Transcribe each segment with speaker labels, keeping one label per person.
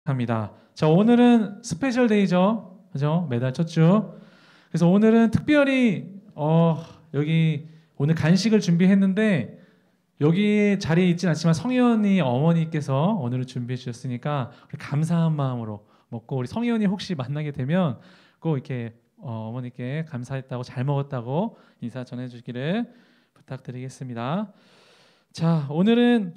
Speaker 1: 합니다. 자, 오늘은 스페셜 데이죠. 그죠? 매달 첫 주. 그래서 오늘은 특별히 여기 오늘 간식을 준비했는데 여기 자리에 있진 않지만 성희언니 어머니께서 오늘을 준비해 주셨으니까 우리 감사한 마음으로 먹고, 우리 성희언니 혹시 만나게 되면 꼭 이렇게 어머니께 감사했다고, 잘 먹었다고 인사 전해주기를 부탁드리겠습니다. 자, 오늘은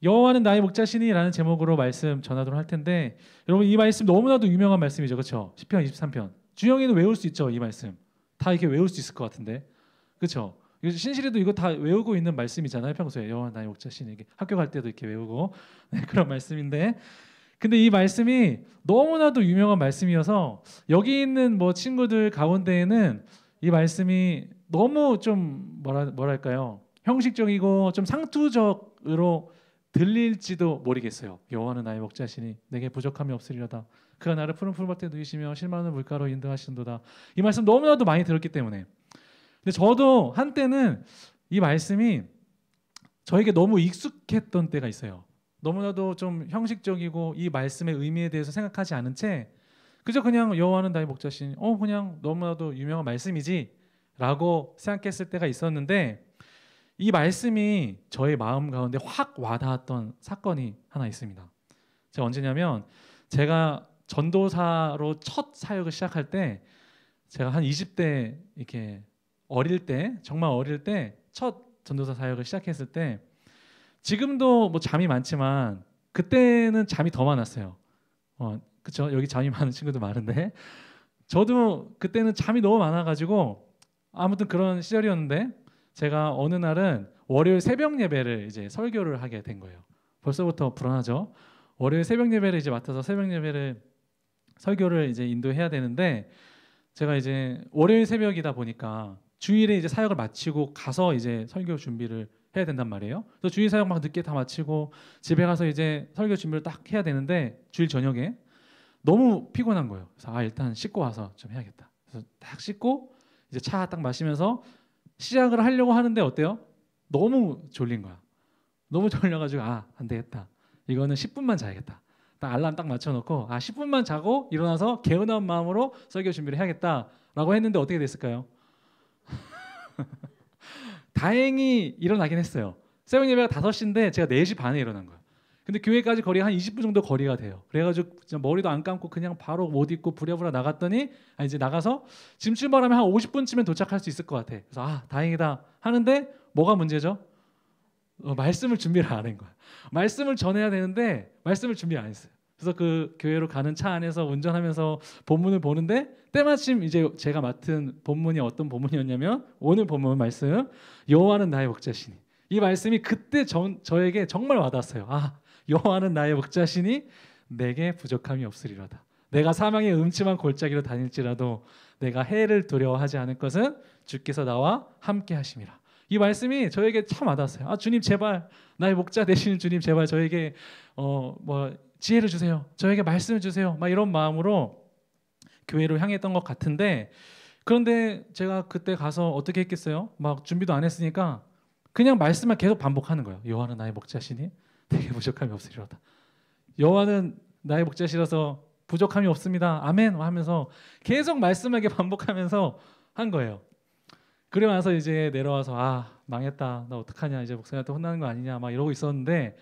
Speaker 1: 여호와는 나의 목자시니라는 제목으로 말씀 전하도록 할 텐데, 여러분 이 말씀 너무나도 유명한 말씀이죠, 그렇죠? 시편 23편. 주영이는 외울 수 있죠, 이 말씀. 다 이렇게 외울 수 있을 것 같은데, 그렇죠? 신실이도 이거 다 외우고 있는 말씀이잖아요, 평소에. 여호와 나의 목자시니, 학교 갈 때도 이렇게 외우고 그런 말씀인데, 근데 이 말씀이 너무나도 유명한 말씀이어서 여기 있는 뭐 친구들 가운데에는 이 말씀이 너무 좀 뭐랄까요, 형식적이고 좀 상투적으로 들릴지도 모르겠어요. 여호와는 나의 목자시니 내게 부족함이 없으리로다. 그가 나를 푸른 풀밭에 누이시며 실마는 물가로 인도하시는도다. 이 말씀 너무나도 많이 들었기 때문에. 근데 저도 한때는 이 말씀이 저에게 너무 익숙했던 때가 있어요. 너무나도 좀 형식적이고 이 말씀의 의미에 대해서 생각하지 않은 채 그저 그냥 여호와는 나의 목자시니 그냥 너무나도 유명한 말씀이지 라고 생각했을 때가 있었는데, 이 말씀이 저의 마음 가운데 확 와닿았던 사건이 하나 있습니다. 제가 언제냐면, 제가 전도사로 첫 사역을 시작할 때, 제가 한 20대 이렇게 어릴 때, 정말 어릴 때 첫 전도사 사역을 시작했을 때, 지금도 뭐 잠이 많지만 그때는 잠이 더 많았어요. 그렇죠? 여기 잠이 많은 친구도 많은데, 저도 그때는 잠이 너무 많아가지고 아무튼 그런 시절이었는데, 제가 어느 날은 월요일 새벽 예배를 이제 설교를 하게 된 거예요. 벌써부터 불안하죠? 월요일 새벽 예배를 이제 맡아서 새벽 예배를 설교를 이제 인도해야 되는데, 제가 이제 월요일 새벽이다 보니까 주일에 이제 사역을 마치고 가서 이제 설교 준비를 해야 된단 말이에요. 그래서 주일 사역 막 늦게 다 마치고 집에 가서 이제 설교 준비를 딱 해야 되는데, 주일 저녁에 너무 피곤한 거예요. 그래서 일단 씻고 와서 좀 해야겠다. 그래서 딱 씻고 이제 차 딱 마시면서 시작을 하려고 하는데 어때요? 너무 졸린 거야. 너무 졸려가지고 안 되겠다. 이거는 10분만 자야겠다. 딱 알람 딱 맞춰놓고 10분만 자고 일어나서 개운한 마음으로 설교 준비를 해야겠다라고 했는데 어떻게 됐을까요? 다행히 일어나긴 했어요. 새벽 예배가 5시인데 제가 4시 반에 일어난 거예요. 근데 교회까지 거리가 한 20분 정도 거리가 돼요. 그래가지고 진짜 머리도 안 감고 그냥 바로 옷 입고 부랴부랴 나갔더니 이제 나가서 지금 출발하면 한 50분쯤엔 도착할 수 있을 것 같아. 그래서 다행이다 하는데, 뭐가 문제죠? 말씀을 준비를 안 한 거야. 말씀을 전해야 되는데 말씀을 준비 안 했어요. 그래서 그 교회로 가는 차 안에서 운전하면서 본문을 보는데, 때마침 이제 제가 맡은 본문이 어떤 본문이었냐면, 오늘 본문 말씀, 여호와는 나의 목자시니. 이 말씀이 그때 저에게 정말 와닿았어요. 여호와는 나의 목자시니 내게 부족함이 없으리로다. 내가 사망의 음침한 골짜기로 다닐지라도 내가 해를 두려워하지 않을 것은 주께서 나와 함께 하심이라. 이 말씀이 저에게 참 와닿았어요. 주님 제발, 나의 목자 되시는 주님 제발 저에게 지혜를 주세요. 저에게 말씀을 주세요. 막 이런 마음으로 교회로 향했던 것 같은데, 그런데 제가 그때 가서 어떻게 했겠어요? 막 준비도 안 했으니까 그냥 말씀만 계속 반복하는 거예요. 여호와는 나의 목자시니 내게 부족함이 없으리로다. 여호와는 나의 목자시라서 부족함이 없습니다. 아멘 하면서 계속 말씀하게 반복하면서 한 거예요. 그러고 나서 이제 내려와서 망했다. 나 어떡하냐. 이제 목사님한테 혼나는 거 아니냐. 막 이러고 있었는데,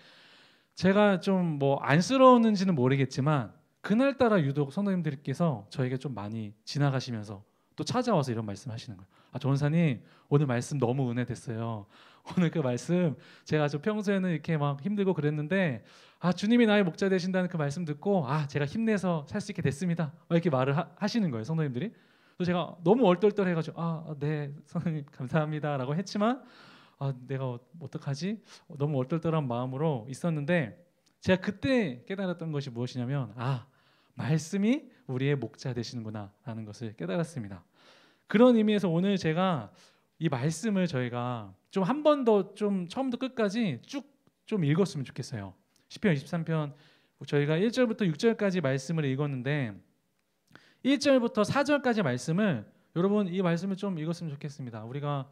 Speaker 1: 제가 좀 뭐 안쓰러웠는지는 모르겠지만 그날따라 유독 성도님들께서 저에게 좀 많이 지나가시면서 또 찾아와서 이런 말씀 하시는 거예요. 조원사님 오늘 말씀 너무 은혜 됐어요. 오늘 그 말씀 제가 좀 평소에는 이렇게 막 힘들고 그랬는데 주님이 나의 목자 되신다는 그 말씀 듣고 제가 힘내서 살 수 있게 됐습니다. 이렇게 말을 하시는 거예요, 성도님들이. 그래서 제가 너무 얼떨떨해가지고 네 성도님 감사합니다라고 했지만 내가 어떡하지? 너무 얼떨떨한 마음으로 있었는데, 제가 그때 깨달았던 것이 무엇이냐면 말씀이 우리의 목자 되시는구나 라는 것을 깨달았습니다. 그런 의미에서 오늘 제가 이 말씀을 저희가 좀 한 번 더 좀 처음부터 끝까지 쭉 좀 읽었으면 좋겠어요. 시편 23편 저희가 1절부터 6절까지 말씀을 읽었는데, 1절부터 4절까지 말씀을 여러분 이 말씀을 좀 읽었으면 좋겠습니다. 우리가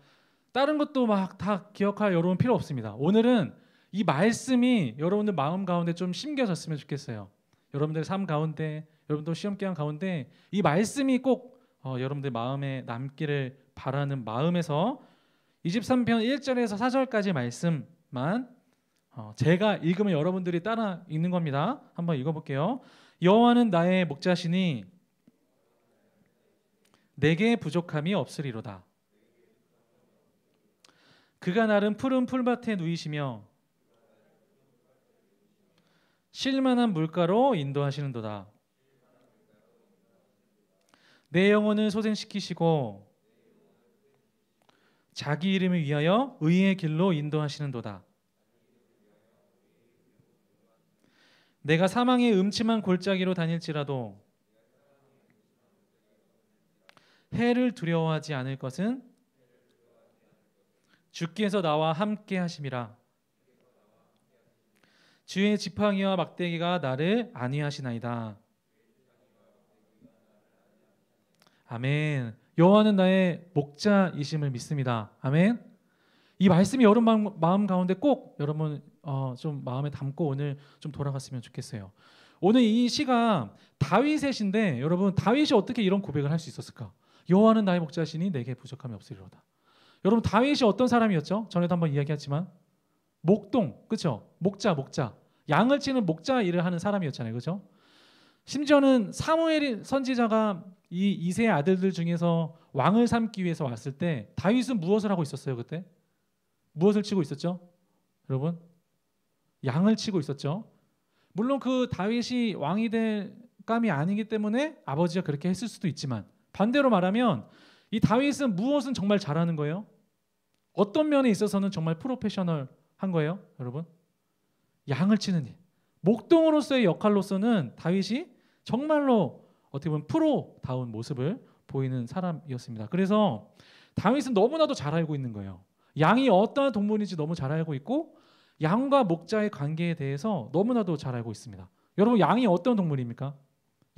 Speaker 1: 다른 것도 막 다 기억할 여러분 필요 없습니다. 오늘은 이 말씀이 여러분들 마음 가운데 좀 심겨졌으면 좋겠어요. 여러분들의 삶 가운데, 여러분들 시험 기간 가운데 이 말씀이 꼭 여러분들 마음에 남기를 바라는 마음에서 23편 1절에서 4절까지 말씀만 제가 읽으면 여러분들이 따라 읽는 겁니다. 한번 읽어볼게요. 여호와는 나의 목자시니 내게 부족함이 없으리로다. 그가 나를 푸른 풀밭에 누이시며 쉴만한 물가로 인도하시는도다. 내 영혼을 소생시키시고 자기 이름을 위하여 의의 길로 인도하시는도다. 내가 사망의 음침한 골짜기로 다닐지라도 해를 두려워하지 않을 것은 주께서 나와 함께 하심이라. 주의 지팡이와 막대기가 나를 안위하시나이다. 아멘. 여호와는 나의 목자이심을 믿습니다. 아멘. 이 말씀이 여러분 마음 가운데 꼭 여러분 좀 마음에 담고 오늘 좀 돌아갔으면 좋겠어요. 오늘 이 시가 다윗의 시인데 여러분 다윗이 어떻게 이런 고백을 할 수 있었을까? 여호와는 나의 목자시니 내게 부족함이 없으리로다. 여러분 다윗이 어떤 사람이었죠? 전에도 한번 이야기했지만 목동, 그렇죠? 목자 양을 치는 목자 일을 하는 사람이었잖아요, 그렇죠? 심지어는 사무엘 선지자가 이 이새의 아들들 중에서 왕을 삼기 위해서 왔을 때 다윗은 무엇을 하고 있었어요? 그때 무엇을 치고 있었죠? 여러분 양을 치고 있었죠. 물론 그 다윗이 왕이 될 감이 아니기 때문에 아버지가 그렇게 했을 수도 있지만 반대로 말하면 이 다윗은 무엇은 정말 잘하는 거예요? 어떤 면에 있어서는 정말 프로페셔널한 거예요, 여러분? 양을 치는 일, 목동으로서의 역할로서는 다윗이 정말로 어떻게 보면 프로다운 모습을 보이는 사람이었습니다. 그래서 다윗은 너무나도 잘 알고 있는 거예요. 양이 어떠한 동물인지 너무 잘 알고 있고 양과 목자의 관계에 대해서 너무나도 잘 알고 있습니다. 여러분 양이 어떤 동물입니까?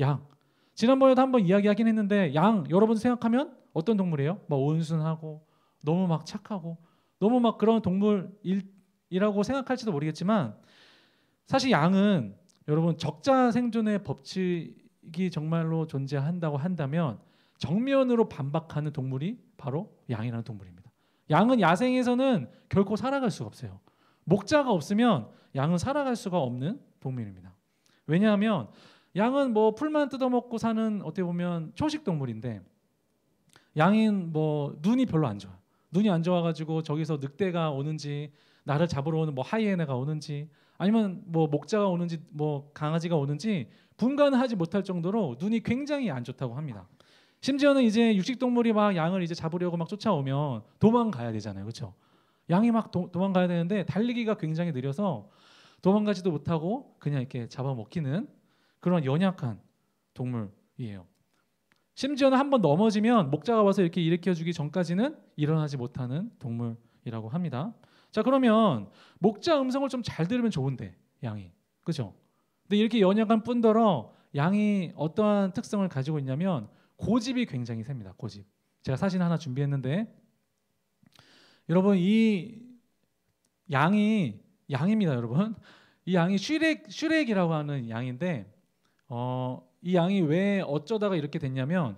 Speaker 1: 양. 지난번에도 한번 이야기하긴 했는데 양 여러분 생각하면 어떤 동물이에요? 막 온순하고 너무 막 착하고 너무 막 그런 동물이라고 생각할지도 모르겠지만 사실 양은 여러분 적자 생존의 법칙이 정말로 존재한다고 한다면 정면으로 반박하는 동물이 바로 양이라는 동물입니다. 양은 야생에서는 결코 살아갈 수가 없어요. 목자가 없으면 양은 살아갈 수가 없는 동물입니다. 왜냐하면 양은 뭐 풀만 뜯어먹고 사는 어떻게 보면 초식 동물인데 양은 뭐 눈이 별로 안 좋아요. 눈이 안 좋아가지고 저기서 늑대가 오는지 나를 잡으러 오는 뭐 하이에나가 오는지 아니면 뭐 목자가 오는지 뭐 강아지가 오는지 분간을 하지 못할 정도로 눈이 굉장히 안 좋다고 합니다. 심지어는 이제 육식동물이 막 양을 이제 잡으려고 막 쫓아오면 도망가야 되잖아요, 그렇죠? 양이 막 도망가야 되는데 달리기가 굉장히 느려서 도망가지도 못하고 그냥 이렇게 잡아먹히는 그런 연약한 동물이에요. 심지어는 한번 넘어지면 목자가 와서 이렇게 일으켜주기 전까지는 일어나지 못하는 동물이라고 합니다. 자, 그러면 목자 음성을 좀 잘 들으면 좋은데 양이, 그렇죠? 근데 이렇게 연약한 뿐더러 양이 어떠한 특성을 가지고 있냐면 고집이 굉장히 셉니다. 고집. 제가 사진 하나 준비했는데 여러분 이 양입니다, 여러분. 이 양이 슈렉이라고 하는 양인데 이 양이 왜 어쩌다가 이렇게 됐냐면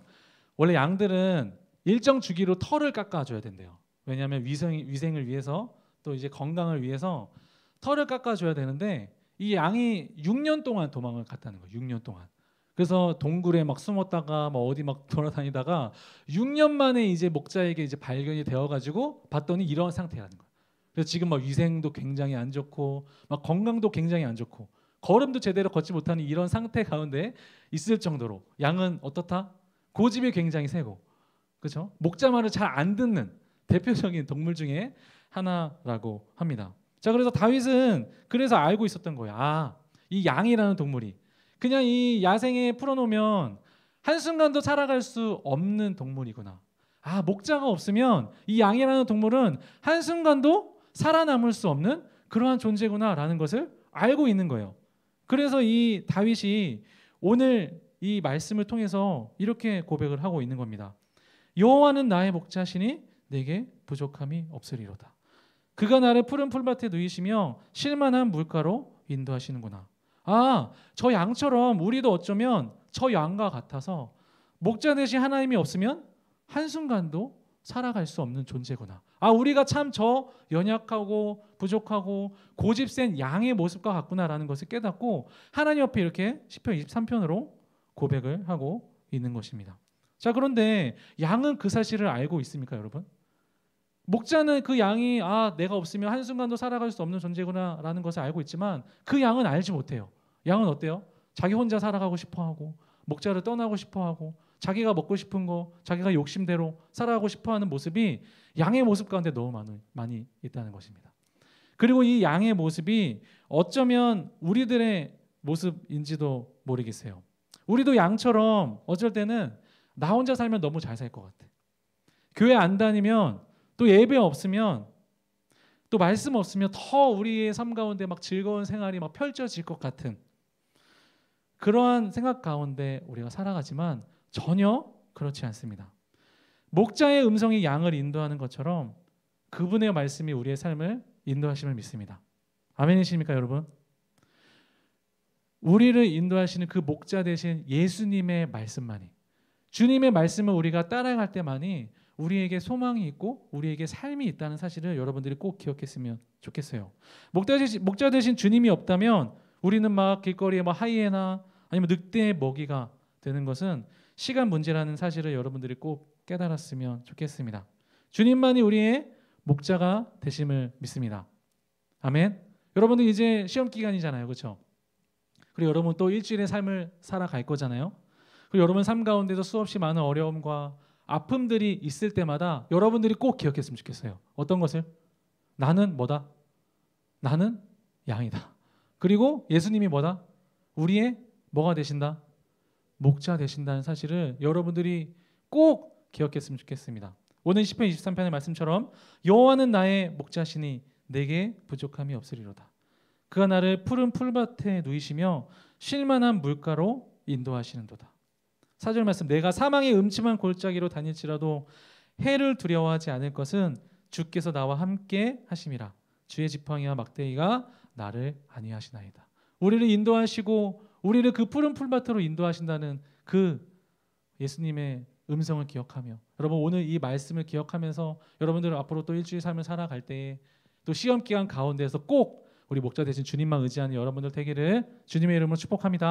Speaker 1: 원래 양들은 일정 주기로 털을 깎아줘야 된대요. 왜냐하면 위생을 위해서 또 이제 건강을 위해서 털을 깎아줘야 되는데 이 양이 6년 동안 도망을 갔다는 거예요. 6년 동안. 그래서 동굴에 막 숨었다가 막 어디 막 돌아다니다가 6년 만에 이제 목자에게 이제 발견이 되어가지고 봤더니 이런 상태라는 거예요. 그래서 지금 막 위생도 굉장히 안 좋고 막 건강도 굉장히 안 좋고 걸음도 제대로 걷지 못하는 이런 상태 가운데 있을 정도로 양은 어떻다? 고집이 굉장히 세고, 그렇죠? 목자 말을 잘 안 듣는 대표적인 동물 중에 하나라고 합니다. 자, 그래서 다윗은 그래서 알고 있었던 거예요. 아, 이 양이라는 동물이 그냥 이 야생에 풀어놓으면 한순간도 살아갈 수 없는 동물이구나. 아, 목자가 없으면 이 양이라는 동물은 한순간도 살아남을 수 없는 그러한 존재구나라는 것을 알고 있는 거예요. 그래서 이 다윗이 오늘 이 말씀을 통해서 이렇게 고백을 하고 있는 겁니다. 여호와는 나의 목자시니 내게 부족함이 없으리로다. 그가 나를 푸른 풀밭에 누이시며 쉴만한 물가로 인도하시는구나. 저 양처럼 우리도 어쩌면 저 양과 같아서 목자 대신 하나님이 없으면 한순간도 살아갈 수 없는 존재구나. 우리가 참 저 연약하고 부족하고 고집센 양의 모습과 같구나라는 것을 깨닫고 하나님 앞에 이렇게 시편 23편으로 고백을 하고 있는 것입니다. 자, 그런데 양은 그 사실을 알고 있습니까, 여러분? 목자는 그 양이 내가 없으면 한순간도 살아갈 수 없는 존재구나라는 것을 알고 있지만 그 양은 알지 못해요. 양은 어때요? 자기 혼자 살아가고 싶어하고 목자를 떠나고 싶어하고 자기가 먹고 싶은 거 자기가 욕심대로 살아가고 싶어하는 모습이 양의 모습 가운데 너무 많이 있다는 것입니다. 그리고 이 양의 모습이 어쩌면 우리들의 모습인지도 모르겠어요. 우리도 양처럼 어쩔 때는 나 혼자 살면 너무 잘 살 것 같아. 교회 안 다니면 또 예배 없으면 또 말씀 없으면 더 우리의 삶 가운데 막 즐거운 생활이 막 펼쳐질 것 같은 그러한 생각 가운데 우리가 살아가지만 전혀 그렇지 않습니다. 목자의 음성이 양을 인도하는 것처럼 그분의 말씀이 우리의 삶을 인도하심을 믿습니다. 아멘이십니까, 여러분? 우리를 인도하시는 그 목자 대신 예수님의 말씀만이, 주님의 말씀을 우리가 따라갈 때만이 우리에게 소망이 있고 우리에게 삶이 있다는 사실을 여러분들이 꼭 기억했으면 좋겠어요. 목자 대신 주님이 없다면 우리는 막 길거리에 하이에나 아니면 늑대의 먹이가 되는 것은 시간 문제라는 사실을 여러분들이 꼭 깨달았으면 좋겠습니다. 주님만이 우리의 목자가 되심을 믿습니다. 아멘. 여러분들 이제 시험 기간이잖아요, 그렇죠? 그리고 여러분 또 일주일의 삶을 살아갈 거잖아요. 그리고 여러분 삶 가운데서 수없이 많은 어려움과 아픔들이 있을 때마다 여러분들이 꼭 기억했으면 좋겠어요. 어떤 것을? 나는 뭐다? 나는 양이다. 그리고 예수님이 뭐다? 우리의 뭐가 되신다? 목자 되신다는 사실을 여러분들이 꼭 기억했으면 좋겠습니다. 오늘 시편 23편의 말씀처럼 여호와는 나의 목자시니 내게 부족함이 없으리로다. 그가 나를 푸른 풀밭에 누이시며 쉴만한 물가로 인도하시는도다. 4절 말씀, 내가 사망의 음침한 골짜기로 다닐지라도 해를 두려워하지 않을 것은 주께서 나와 함께 하심이라. 주의 지팡이와 막대기가 나를 안위하시나이다. 우리를 인도하시고 우리를 그 푸른 풀밭으로 인도하신다는 그 예수님의 음성을 기억하며, 여러분 오늘 이 말씀을 기억하면서 여러분들은 앞으로 또 일주일 삶을 살아갈 때에 또 시험 기간 가운데서 꼭 우리 목자 되신 주님만 의지하는 여러분들 되기를 주님의 이름으로 축복합니다.